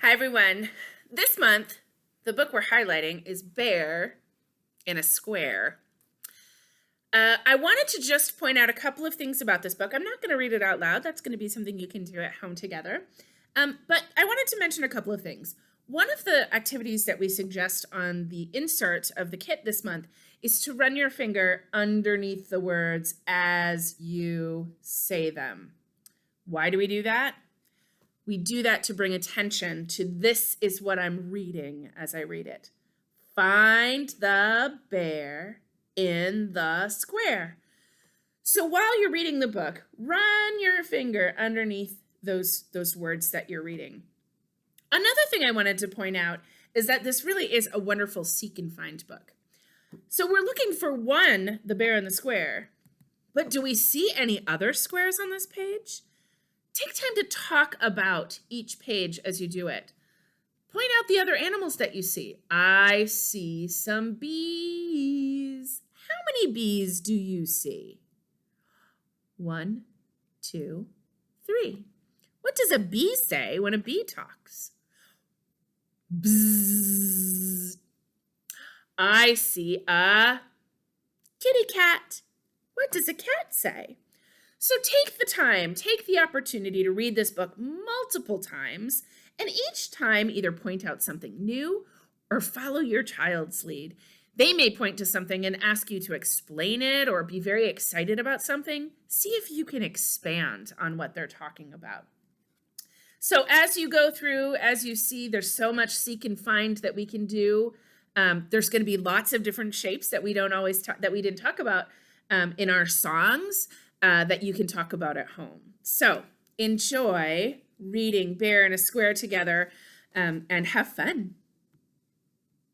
Hi, everyone. This month, the book we're highlighting is Bear in a Square. I wanted to just point out a couple of things about this book. I'm not going to read it out loud. That's going to be something you can do at home together. But I wanted to mention a couple of things. One of the activities that we suggest on the insert of the kit this month is to run your finger underneath the words as you say them. Why do we do that? We do that to bring attention to this is what I'm reading as I read it. Find the bear in the square. So while you're reading the book, run your finger underneath those words that you're reading. Another thing I wanted to point out is that this really is a wonderful seek and find book. So we're looking for one, the bear in the square, but do we see any other squares on this page? Take time to talk about each page as you do it. Point out the other animals that you see. I see some bees. How many bees do you see? 1, 2, 3. What does a bee say when a bee talks? Bzzz. I see a kitty cat. What does a cat say? So take the time, take the opportunity to read this book multiple times, and each time either point out something new or follow your child's lead. They may point to something and ask you to explain it or be very excited about something. See if you can expand on what they're talking about. So as you go through, as you see, there's so much seek and find that we can do. There's going to be lots of different shapes that we didn't talk about in our songs. That you can talk about at home. So enjoy reading Bear in a Square together and have fun.